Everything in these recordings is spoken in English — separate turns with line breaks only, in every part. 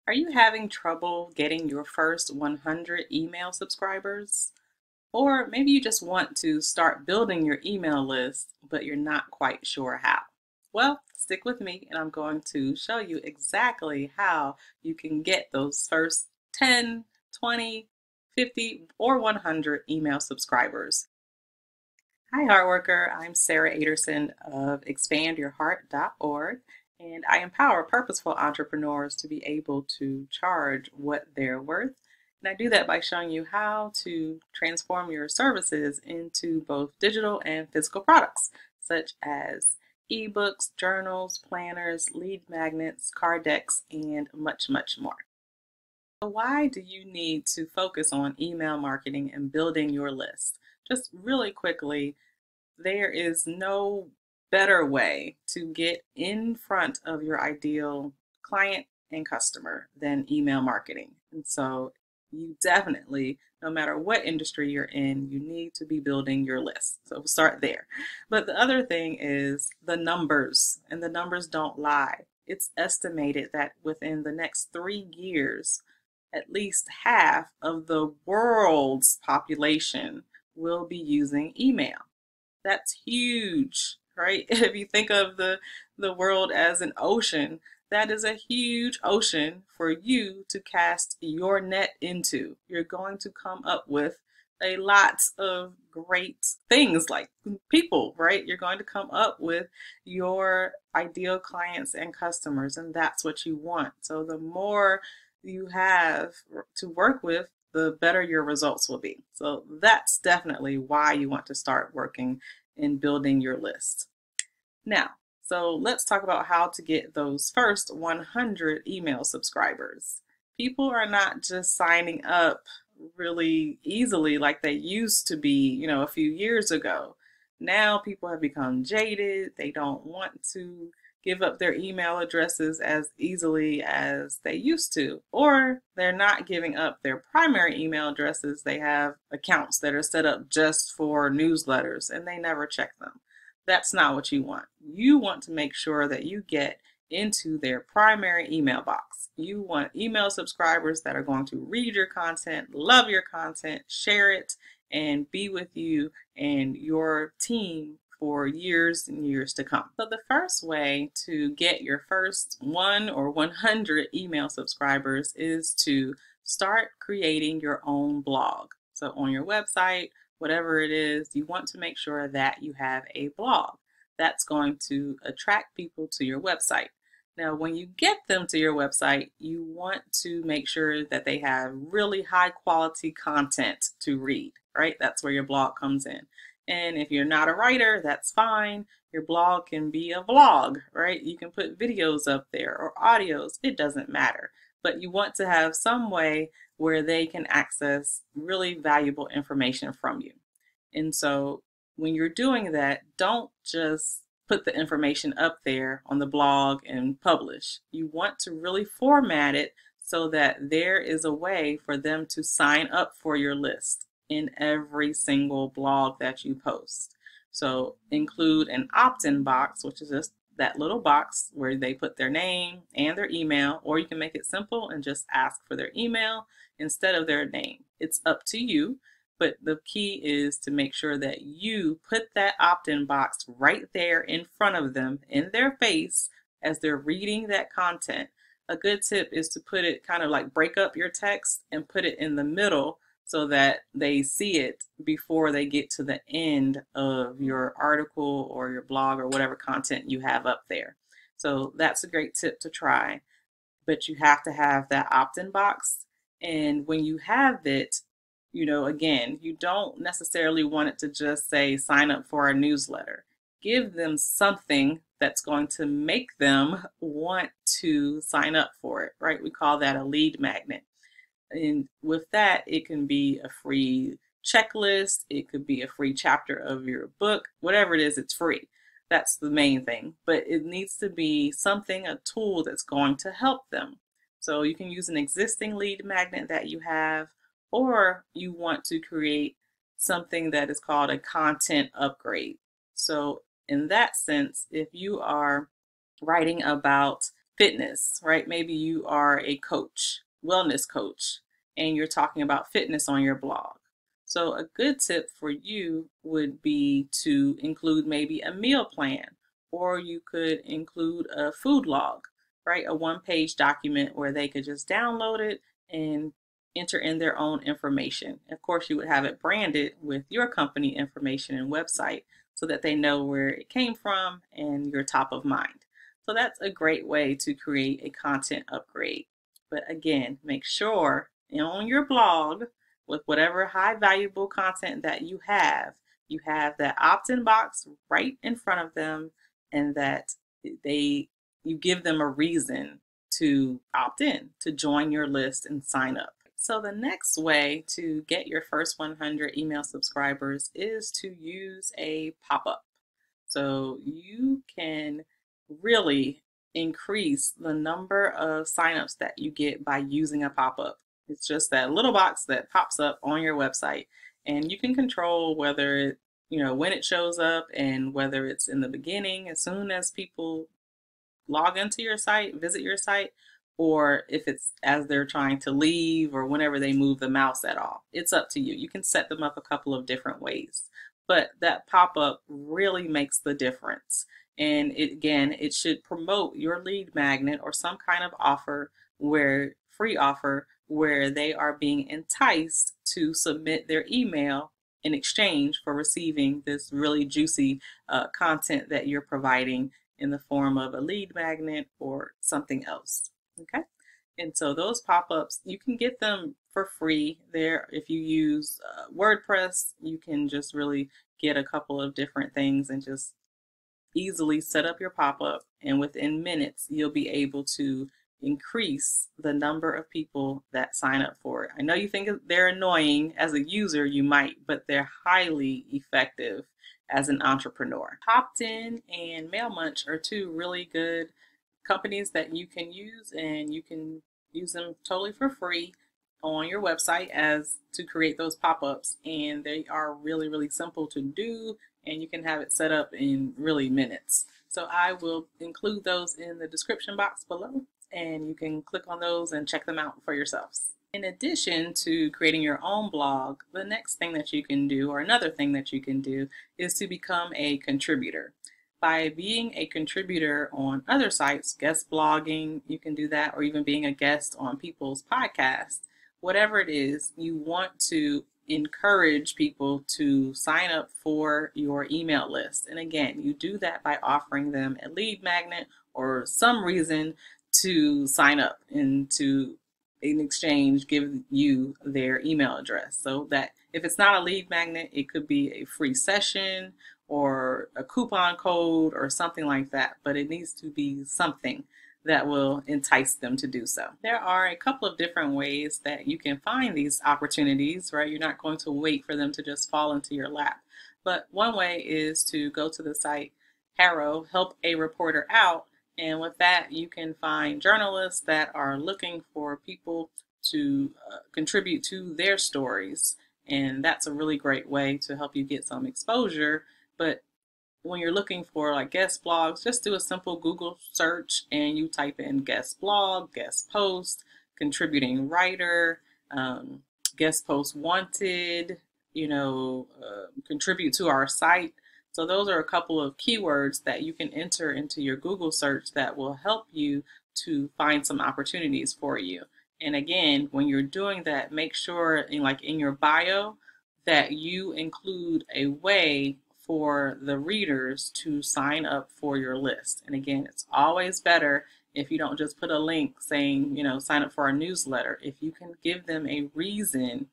Are you having trouble getting your first 100 email subscribers? Or maybe you just want to start building your email list, but you're not quite sure how. Well, stick with me and I'm going to show you exactly how you can get those first 10, 20, 50, or 100 email subscribers. Hi, Heartworker. I'm Sarah Aderson of expandyourheart.org, and I empower purposeful entrepreneurs to be able to charge what they're worth. And I do that by showing you how to transform your services into both digital and physical products, such as ebooks, journals, planners, lead magnets, card decks, and much, much more. So why do you need to focus on email marketing and building your list? Just really quickly, there is no better way to get in front of your ideal client and customer than email marketing. And so you definitely, no matter what industry you're in, you need to be building your list. So we'll start there. But the other thing is the numbers, and the numbers don't lie. It's estimated that within the next 3 years, at least half of the world's population will be using email. That's huge, right? If you think of the world as an ocean, that is a huge ocean for you to cast your net into. You're going to come up with a lot of great things like people, right? You're going to come up with your ideal clients and customers, and that's what you want. So the more you have to work with, the better your results will be. So that's definitely why you want to start working in building your list. Now, so let's talk about how to get those first 100 email subscribers. People are not just signing up really easily like they used to be, a few years ago. Now people have become jaded. They don't want to give up their email addresses as easily as they used to, or they're not giving up their primary email addresses. They have accounts that are set up just for newsletters and they never check them. That's not what you want. You want to make sure that you get into their primary email box. You want email subscribers that are going to read your content, love your content, share it, and be with you and your team for years and years to come. So the first way to get your first 1 or 100 email subscribers is to start creating your own blog. So on your website, whatever it is, you want to make sure that you have a blog that's going to attract people to your website. Now, when you get them to your website, you want to make sure that they have really high quality content to read, right? That's where your blog comes in. And if you're not a writer, that's fine. Your blog can be a vlog, right? You can put videos up there or audios. It doesn't matter. But you want to have some way where they can access really valuable information from you. And so when you're doing that, don't just put the information up there on the blog and publish. You want to really format it so that there is a way for them to sign up for your list in every single blog that you post. So include an opt-in box, which is just that little box where they put their name and their email, or you can make it simple and just ask for their email instead of their name. It's up to you, but the key is to make sure that you put that opt-in box right there in front of them, in their face, as they're reading that content. A good tip is to put it kind of like break up your text and put it in the middle so that they see it before they get to the end of your article or your blog or whatever content you have up there. So that's a great tip to try, but you have to have that opt-in box. And when you have it, again, you don't necessarily want it to just say sign up for our newsletter. Give them something that's going to make them want to sign up for it, right? We call that a lead magnet. And with that, it can be a free checklist. It could be a free chapter of your book, whatever it is, it's free. That's the main thing, but it needs to be something, a tool that's going to help them. So you can use an existing lead magnet that you have, or you want to create something that is called a content upgrade. So in that sense, if you are writing about fitness, right? Maybe you are a coach, wellness coach, and you're talking about fitness on your blog. So a good tip for you would be to include maybe a meal plan, or you could include a food log, right? A one-page document where they could just download it and enter in their own information. Of course, you would have it branded with your company information and website so that they know where it came from and you're top of mind. So that's a great way to create a content upgrade. But again, make sure on your blog with whatever high valuable content that you have that opt-in box right in front of them, and that you give them a reason to opt in, to join your list and sign up. So the next way to get your first 100 email subscribers is to use a pop-up. So you can really increase the number of signups that you get by using a pop-up. It's just that little box that pops up on your website, and you can control whether it, when it shows up, and whether it's in the beginning as soon as people log into your site, visit your site, or if it's as they're trying to leave or whenever they move the mouse at all. It's up to you. You can set them up a couple of different ways, but that pop-up really makes the difference. And it should promote your lead magnet or some kind of offer, free offer, where they are being enticed to submit their email in exchange for receiving this really juicy content that you're providing in the form of a lead magnet or something else. Okay. And so those pop-ups, you can get them for free there. If you use WordPress, you can just really get a couple of different things and just easily set up your pop-up, and within minutes you'll be able to increase the number of people that sign up for it. I know you think they're annoying as a user, you might, but they're highly effective as an entrepreneur. Opt-in and MailMunch are two really good companies that you can use, and you can use them totally for free on your website as to create those pop-ups, and they are really, really simple to do, and you can have it set up in really minutes. So I will include those in the description box below, and you can click on those and check them out for yourselves. In addition to creating your own blog, the next thing that you can do, or another thing that you can do, is to become a contributor. By being a contributor on other sites, guest blogging, you can do that, or even being a guest on people's podcasts. Whatever it is, you want to encourage people to sign up for your email list. And again, you do that by offering them a lead magnet or some reason to sign up, and to in exchange give you their email address. So that if it's not a lead magnet, it could be a free session or a coupon code or something like that, but it needs to be something that will entice them to do so. There are a couple of different ways that you can find these opportunities, right? You're not going to wait for them to just fall into your lap. But one way is to go to the site HARO, Help a Reporter Out, and with that you can find journalists that are looking for people to contribute to their stories, and that's a really great way to help you get some exposure. But when you're looking for like guest blogs, just do a simple Google search and you type in guest blog, guest post, contributing writer, guest post wanted, contribute to our site. So those are a couple of keywords that you can enter into your Google search that will help you to find some opportunities for you. And again, when you're doing that, make sure in your bio that you include a way for the readers to sign up for your list. And again, it's always better if you don't just put a link saying, sign up for our newsletter. If you can give them a reason,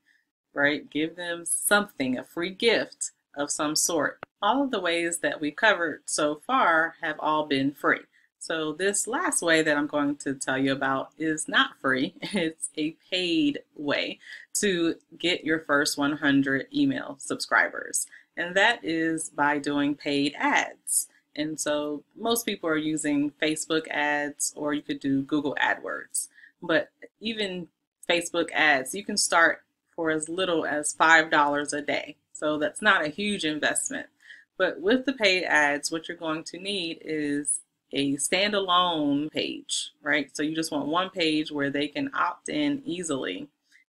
right? Give them something, a free gift of some sort. All of the ways that we covered so far have all been free. So this last way that I'm going to tell you about is not free. It's a paid way to get your first 100 email subscribers. And that is by doing paid ads. And so most people are using Facebook ads, or you could do Google AdWords. But even Facebook ads, you can start for as little as $5 a day. So that's not a huge investment. But with the paid ads, what you're going to need is a standalone page, right? So you just want one page where they can opt in easily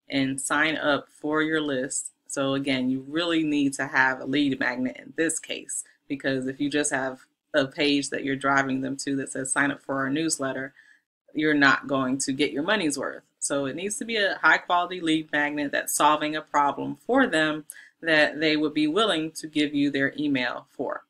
and sign up for your list. So again, you really need to have a lead magnet in this case, because if you just have a page that you're driving them to that says sign up for our newsletter, you're not going to get your money's worth. So it needs to be a high quality lead magnet that's solving a problem for them that they would be willing to give you their email for.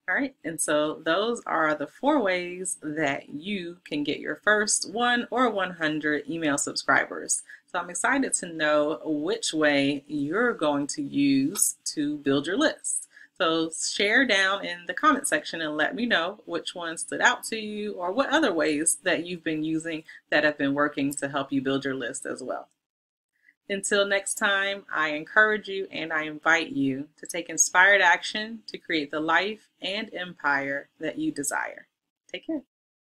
All right, and so those are the 4 ways that you can get your first 1 or 100 email subscribers. So I'm excited to know which way you're going to use to build your list. So share down in the comment section and let me know which one stood out to you, or what other ways that you've been using that have been working to help you build your list as well. Until next time, I encourage you and I invite you to take inspired action to create the life and empire that you desire. Take care.